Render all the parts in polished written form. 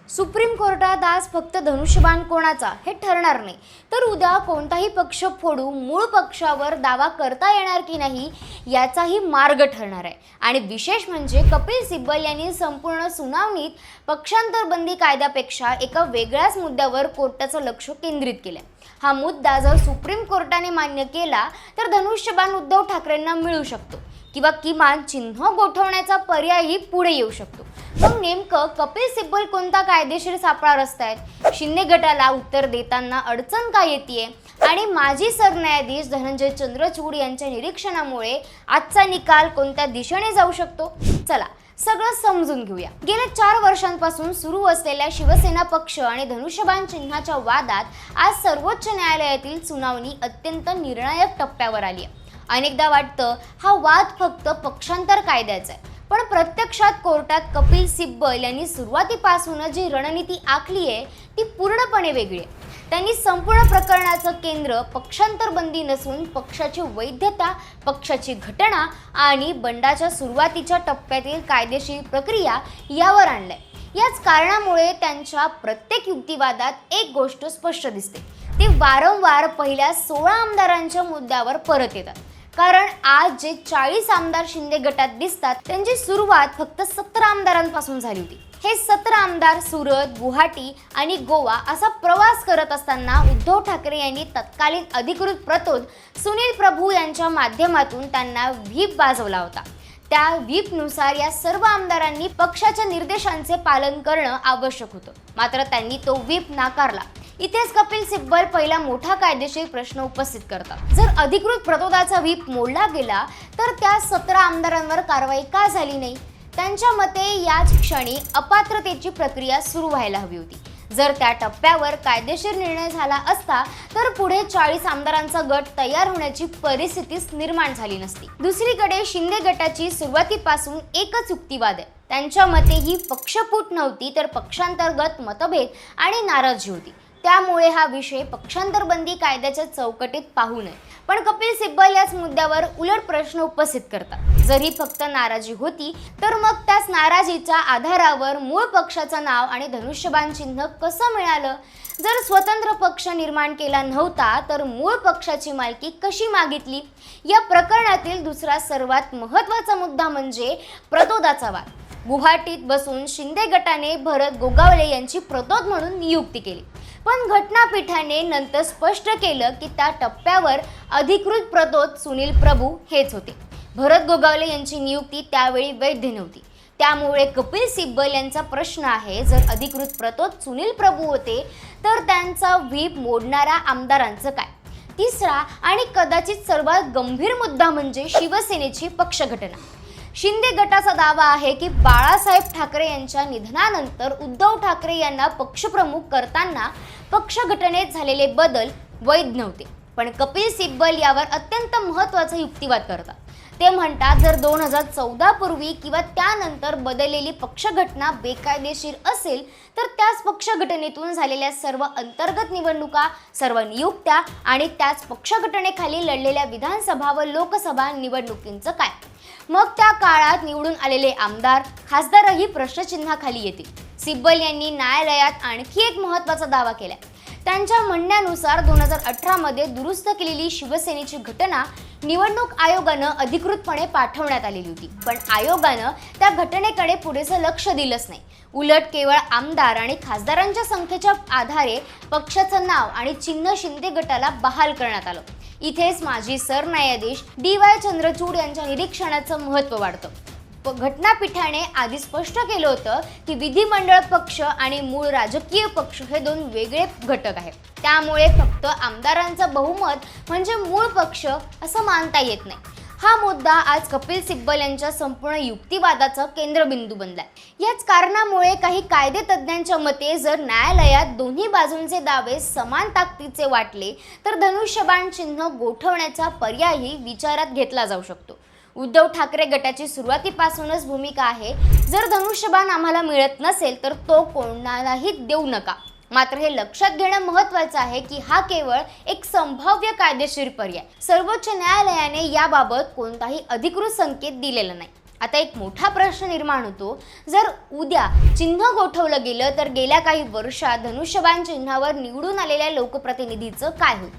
Supreme कोर्टात आज फक्त धनुष्यबाण कोणाचा हे ठरणार नाही, तर उद्या कोणताही पक्ष फोडून मूळ पक्षावर दावा करता येणार की नाही याचाही मार्ग ठरणार आहे। आणि विशेष म्हणजे कपिल सिब्बल यांनी संपूर्ण सुनावणीत पक्षांतर बंदी कायद्यापेक्षा एका वेगळ्याच मुद्द्यावर कोर्टाचं लक्ष केंद्रित केलं। हा मुद्दा जर सुप्रीम कोर्टाने मान्य केला तर धनुष्यबाण उद्धव ठाकरेंना मिळू शकतो किंवा किमान चिन्ह गोठवण्याचा पर्यायही पुढे येऊ शकतो। मग नेमकं कपिल सिब्बल कोणता कायदेशीर सापळा रचतायत, शिंदे गटाला उत्तर देताना अडचण काय येते आणि माजी सरन्यायाधीश धनंजय चंद्रचूड यांच्या निरीक्षणामुळे आजचा निकाल कोणत्या दिशेने जाऊ शकतो, चला सगळं समजून घेऊया। गेल्या 4 वर्षांपासून सुरू असलेल्या शिवसेना पक्ष आणि धनुष्यबाण चिन्हाच्या वादात आज सर्वोच्च न्यायालयातील सुनावणी अत्यंत निर्णायक टप्प्यावर आली आहे। अनेकदा वाटतं हा वाद फक्त पक्षांतर कायद्याचा आहे, पण प्रत्यक्षात कोर्टात कपिल सिब्बल यांनी सुरुवातीपासून जी रणनीती आखली आहे ती पूर्णपणे वेगळी आहे। त्यांनी संपूर्ण प्रकरणाचं केंद्र पक्षांतर बंदी नसून पक्षाची वैधता, पक्षाची घटना आणि बंडाच्या सुरुवातीच्या टप्प्यातील कायदेशीर प्रक्रिया यावर आणलंय। याच कारणामुळे त्यांच्या प्रत्येक युक्तिवादात एक गोष्ट स्पष्ट दिसते, ते वारंवार पहिल्या 16 आमदारांच्या मुद्द्यावर परत येतात। कारण आज जे 40 आमदार शिंदे गटात दिसतात त्यांची सुरुवात फक्त 17 आमदारांपासून झाली होती। हे 17 आमदार सुरत, गुवाहाटी आणि गोवा असा प्रवास करत असताना उद्धव ठाकरे यांनी तत्कालीन अधिकृत प्रतोद सुनील प्रभू यांच्या माध्यमातून त्यांना व्हीप वाजवला होता। त्या व्हीपनुसार या सर्व आमदारांनी पक्षाच्या निर्देशांचे पालन करणं आवश्यक होतं, मात्र त्यांनी तो व्हीप नाकारला। इथेच कपिल सिब्बल पहिला मोठा कायदेशीर प्रश्न उपस्थित करतात। जर अधिकृत प्रतोदाचा व्हीप मोडला गेला तर त्या 17 आमदारांवर कारवाई का झाली नाही? त्यांच्या मते याच क्षणी अपात्रतेची प्रक्रिया सुरू व्हायला हवी होती। जर त्या टप्प्यावर कायदेशीर निर्णय झाला असता तर पुढे 40 आमदारांचा गट तयार होण्याची परिस्थितीच निर्माण झाली नसती। दुसरीकडे शिंदे गटाची सुरुवातीपासून एकच युक्तिवाद आहे। त्यांच्या मते ही पक्षफूट नव्हती तर पक्षांतर्गत मतभेद आणि नाराजी होती। त्यामुळे हा विषय पक्षांतर बंदी कायद्याच्या चौकटीत पाहू नये। पण कपिल सिब्बल याच मुद्द्यावर उलट प्रश्न उपस्थित करतात। जर ही फक्त नाराजी होती तर मग त्याच नाराजीच्या आधारावर मूळ पक्षाचं नाव आणि धनुष्यबाण चिन्ह कसं मिळालं? जर स्वतंत्र पक्ष निर्माण केला नव्हता तर मूळ पक्षाची मालकी कशी मागितली? या प्रकरणातील दुसरा सर्वात महत्त्वाचा मुद्दा म्हणजे प्रतोदाचा वाद। गुवाहाटीत बसून शिंदे गटाने भरत गोगावले यांची प्रतोद म्हणून नियुक्ती केली, पण घटनापीठाने नंतर स्पष्ट केलं की त्या टप्प्यावर अधिकृत प्रतोद सुनील प्रभू हेच होते। भरत गोगावले यांची नियुक्ती त्यावेळी वैध नव्हती। त्यामुळे कपिल सिब्बल यांचा प्रश्न आहे, जर अधिकृत प्रतोद सुनील प्रभू होते तर त्यांचा व्हीप मोडणाऱ्या आमदारांचं काय? तिसरा आणि कदाचित सर्वात गंभीर मुद्दा म्हणजे शिवसेनेची पक्षघटना। शिंदे गटाचा दावा आहे की बाळासाहेब ठाकरे यांच्या निधनानंतर उद्धव ठाकरे यांना पक्षप्रमुख करताना पक्षघटनेत झालेले बदल वैध नव्हते। पण कपिल सिब्बल यावर अत्यंत महत्त्वाचा युक्तिवाद करतात। ते म्हणतात, जर 2014 पूर्वी किंवा त्यानंतर बदललेली पक्षघटना बेकायदेशीर असेल तर त्याच पक्षघटनेतून झालेल्या सर्व अंतर्गत निवडणुका, सर्व नियुक्त्या आणि त्याच पक्षघटनेखाली लढलेल्या विधानसभा व लोकसभा निवडणुकींचं काय? मग त्या काळात निवडून आलेले आमदार, खासदारही प्रश्नचिन्हाखाली येतील। सिब्बल यांनी न्यायालयात आणखी एक महत्त्वाचा दावा केला। त्यांच्या म्हणण्यानुसार 2018 मध्ये दुरुस्त केलेली शिवसेनेची घटना निवडणूक आयोगानं अधिकृतपणे पाठवण्यात आलेली होती, पण आयोगानं त्या घटनेकडे पुरेसं लक्ष दिलंच नाही। उलट केवळ आमदार आणि खासदारांच्या संख्येच्या आधारे पक्षाचं नाव आणि चिन्ह शिंदे गटाला बहाल करण्यात आलं। इथेच माजी सरन्यायाधीश DY चंद्रचूड यांच्या निरीक्षणाचं महत्त्व वाढतं। घटनापीठाने आधी स्पष्ट केलं होतं की विधिमंडळ पक्ष आणि मूळ राजकीय पक्ष हे 2 वेगळे घटक आहेत। त्यामुळे फक्त आमदारांचं बहुमत म्हणजे मूळ पक्ष असं मानता येत नाही। हा मुद्दा आज कपिल सिब्बल यांच्या संपूर्ण युक्तिवादाचा केंद्रबिंदू बनलाय। याच कारणामुळे काही कायदेतज्ञांच्या मते जर न्यायालयात दोन्ही बाजूंचे दावे समान ताकदीचे वाटले तर धनुष्यबाण चिन्ह गोठवण्याचा पर्यायही विचारात घेतला जाऊ शकतो। उद्धव ठाकरे गटाची सुरुवातीपासूनच भूमिका आहे, जर धनुष्यबाण आम्हाला मिळत नसेल तर तो कोणालाही देऊ नका। मात्र हे लक्षात घेणं महत्त्वाचं आहे की हा केवळ एक संभाव्य कायदेशीर पर्याय। सर्वोच्च न्यायालयाने याबाबत कोणताही अधिकृत संकेत दिलेला नाही। आता एक मोठा प्रश्न निर्माण होतो, जर उद्या चिन्ह गोठवलं गेलं तर गेल्या काही वर्षात धनुष्यबाण चिन्हावर निवडून आलेल्या लोकप्रतिनिधीचं काय होईल?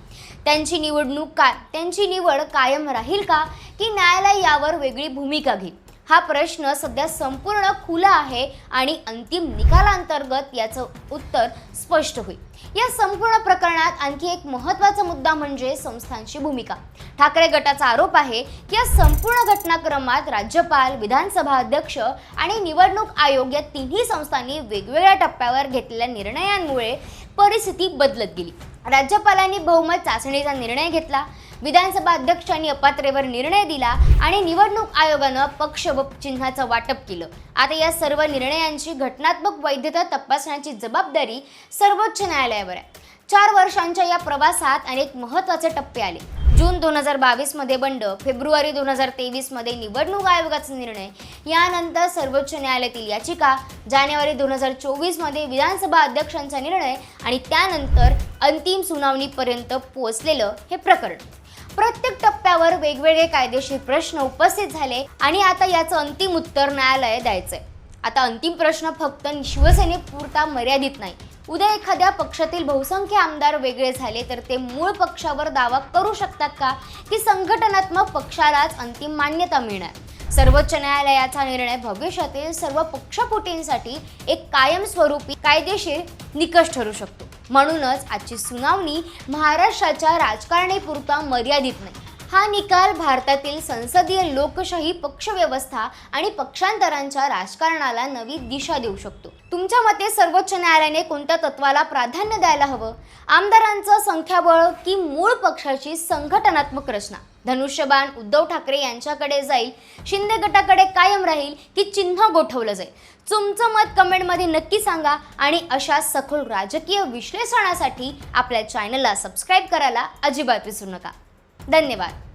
त्यांची निवड कायम राहील का, की न्यायालय यावर वेगळी भूमिका घेईल? हा प्रश्न सध्या संपूर्ण खुला आहे आणि अंतिम निकालांतर्गत याचं उत्तर स्पष्ट होईल. या संपूर्ण प्रकरणात आणखी एक महत्त्वाचा मुद्दा म्हणजे संस्थांची भूमिका. ठाकरे गटाचा आरोप आहे की या संपूर्ण घटनाक्रमात राज्यपाल, विधानसभा अध्यक्ष आणि निवडणूक आयोग या तिन्ही संस्थांनी वेगवेगळ्या टप्प्यावर घेतलेल्या निर्णयांमुळे परिस्थिती बदलत गेली. राज्यपालांनी बहुमत चाचणीचा निर्णय घेतला, विधानसभा अध्यक्षांनी अपात्रेवर निर्णय दिला आणि निवडणूक आयोगानं पक्ष व चिन्हाचं वाटप केलं. आता या सर्व निर्णयांची घटनात्मक वैधता तपासण्याची जबाबदारी सर्वोच्च न्यायालयावर आहे. 4 वर्षांच्या या प्रवासात अनेक महत्त्वाचे टप्पे आले. जून 2022 मध्ये बंड, फेब्रुवारी 2023 मध्ये निवडणूक आयोगाचा निर्णय, यानंतर सर्वोच्च न्यायालयातील याचिका, जानेवारी 2024 मध्ये विधानसभा अध्यक्षांचा निर्णय आणि त्यानंतर अंतिम सुनावणीपर्यंत पोहोचलेलं हे प्रकरण. प्रत्येक टप्प्यावर वेगवेगळे कायदेशीर प्रश्न उपस्थित झाले आणि आता याचं अंतिम उत्तर न्यायालय द्यायचंय. आता अंतिम प्रश्न फक्त शिवसेनेपुरता मर्यादित नाही. उद्या एखाद्या पक्षातील बहुसंख्य आमदार वेगळे झाले तर ते मूळ पक्षावर दावा करू शकतात का, की संघटनात्मक पक्षालाच अंतिम मान्यता मिळणार? सर्वोच्च न्यायालयाचा निर्णय भविष्यातील सर्व पक्षफुटींसाठी एक कायमस्वरूपी कायदेशीर निकष ठरू शकतो. म्हणूनच आजची सुनावणी महाराष्ट्राच्या राजकारणापुरता मर्यादित नाही. हा निकाल भारतातील संसदीय लोकशाही, पक्षव्यवस्था आणि पक्षांतरांच्या राजकारणाला नवी दिशा देऊ शकतो. तुमच्या मते सर्वोच्च न्यायालयाने कोणत्या तत्वाला प्राधान्य द्यायला हवं? आमदारांचं संख्याबळ की मूळ पक्षाची संघटनात्मक रचना? धनुष्यबाण उद्धव ठाकरे यांच्याकडे जाईल, शिंदे गटाकडे कायम राहील, की चिन्ह गोठवलं जाईल? तुमचं मत कमेंटमध्ये नक्की सांगा आणि अशा सखोल राजकीय विश्लेषणासाठी आपल्या चॅनलला सबस्क्राईब करायला अजिबात विसरू नका. धन्यवाद.